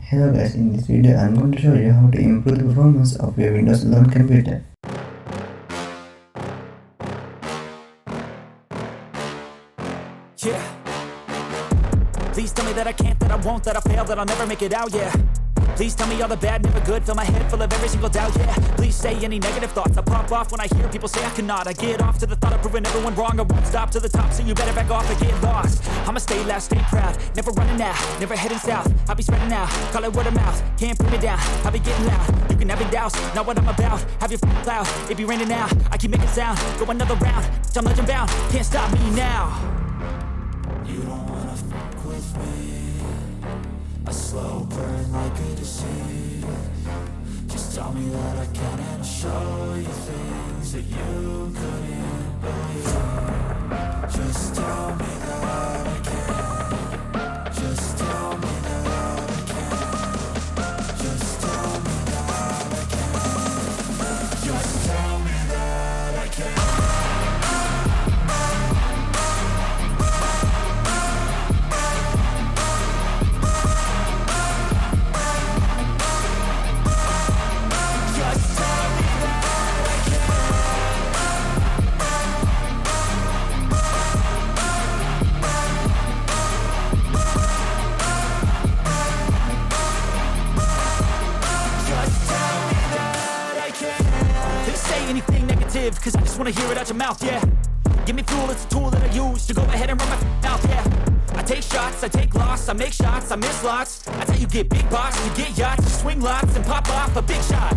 Hello guys, in this video I'm going to show you how to improve the performance of your Windows 11 computer. Yeah. Please tell me that I can't, that I won't, that I fail, that I'll never make it out, yeah. Please tell me all the bad, never good, fill my head full of every single doubt, yeah. Please say any negative thoughts, I pop off when I hear people say I cannot. I get off to the thought of proving everyone wrong, I won't stop to the top, so you better back off and get lost. I'ma stay loud, stay proud, never running out, never heading south. I'll be spreading out, call it word of mouth, can't put me down, I'll be getting loud. You can have it douse, not what I'm about, have your cloud, it be raining now, I keep making sound, go another round, I'm legend bound, can't stop me now. You don't wanna fuck with me, a slow burn like a disease. Just tell me that I can and I'll show you things that you couldn't believe. Just tell me that I can. Just tell me that I can. Just tell me that I can. Just tell me that I can. Anything negative, cause I just wanna hear it out your mouth, yeah. Give me fuel, it's a tool that I use to go ahead and run my mouth, yeah. I take shots, I take loss, I make shots, I miss lots. That's how you get big box, you get yachts, you swing lots and pop off a big shot.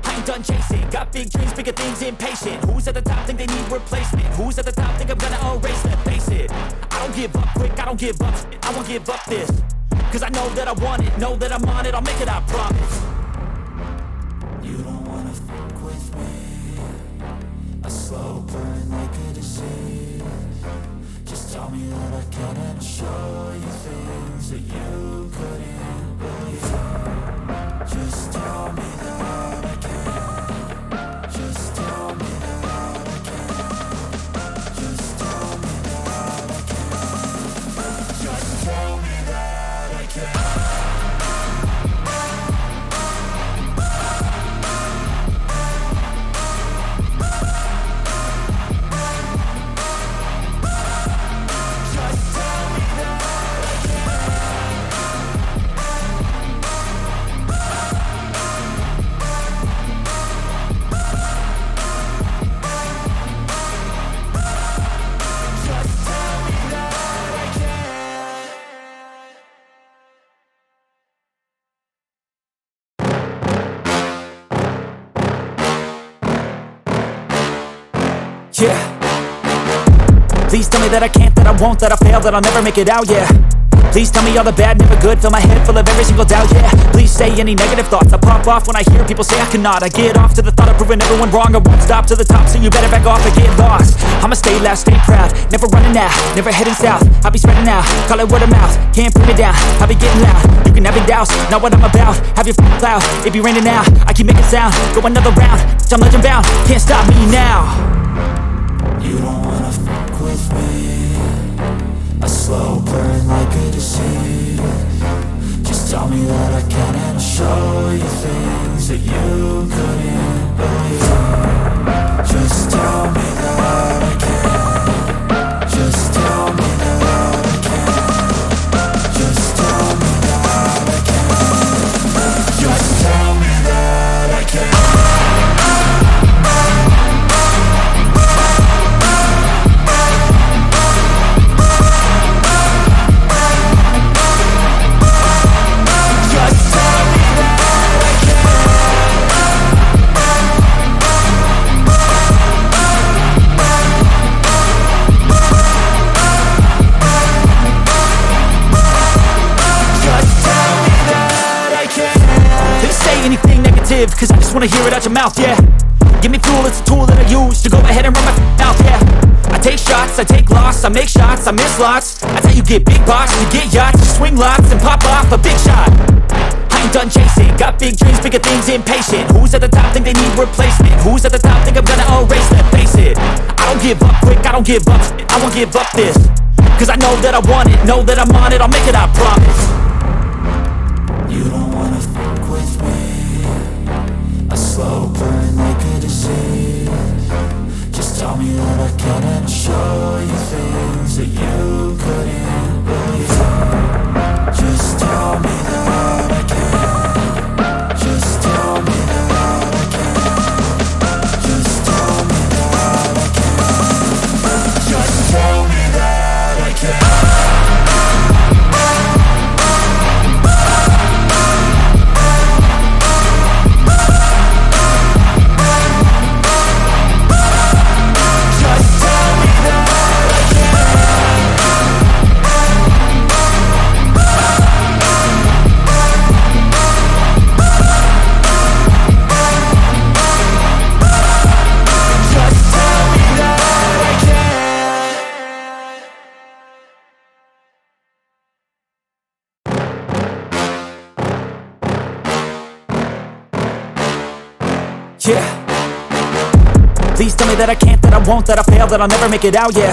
I ain't done chasing, got big dreams, bigger things, impatient. Who's at the top think they need replacement? Who's at the top think I'm gonna erase, let's face it. I don't give up quick, I don't give up, I won't give up this. Cause I know that I want it, know that I'm on it, I'll make it, I promise. You don't wanna fuck with me, a slow burn like a disease. Just tell me that I can and I'll show you things that you couldn't believe. Just tell me that I can. Just tell me that I can. Just tell me that I can. Just tell me that I can. Yeah. Please tell me that I can't, that I won't, that I fail, that I'll never make it out, yeah. Please tell me all the bad, never good, fill my head full of every single doubt, yeah. Please say any negative thoughts, I pop off when I hear people say I cannot. I get off to the thought of proving everyone wrong, I won't stop to the top, so you better back off and get lost. I'ma stay loud, stay proud, never running out, never heading south. I'll be spreading out, call it word of mouth, can't put me down, I'll be getting loud. You can have it douse, not what I'm about, have your cloud, it be raining now, I keep making sound, go another round, I'm legend bound, can't stop me now. You don't wanna fuck with me, a slow burn like a disease. Just tell me that I can and I'll show you things that you couldn't believe. Just tell me that I can. Just tell me that I can. Just tell me that I can. Just tell me that I can. Cause I just wanna hear it out your mouth, yeah. Give me fuel, it's a tool that I use to go ahead and run my mouth, yeah. I take shots, I take loss, I make shots, I miss lots. That's how you get big box, you get yachts, you swing lots and pop off a big shot. I ain't done chasing, got big dreams, bigger things, impatient. Who's at the top think they need replacement? Who's at the top think I'm gonna erase, let's face it. I don't give up quick, I don't give up, I won't give up this. Cause I know that I want it, know that I'm on it, I'll make it, I promise. You Yeah. Please tell me that I can't, that I won't, that I fail, that I'll never make it out, yeah.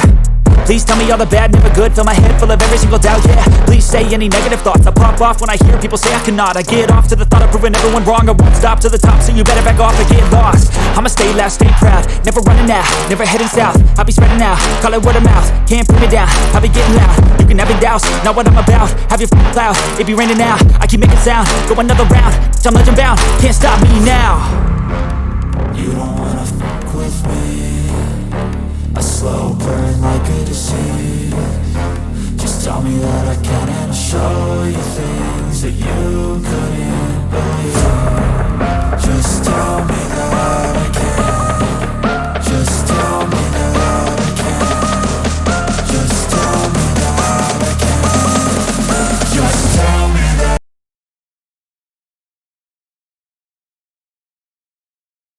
Please tell me all the bad, never good. Fill my head full of every single doubt, yeah. Please say any negative thoughts. I pop off when I hear people say I cannot. I get off to the thought of proving everyone wrong. I won't stop to the top, so you better back off and get lost. I'ma stay loud, stay proud, never running out, never heading south. I'll be spreading out, call it word of mouth. Can't put me down, I'll be getting loud. You can have your doubts, not what I'm about. Have your cloud, it be raining now. I keep making sound, go another round. I'm legend bound, can't stop me now. You don't wanna fuck with me. A slow burn like a disease. Just tell me that I can and I'll show you things that you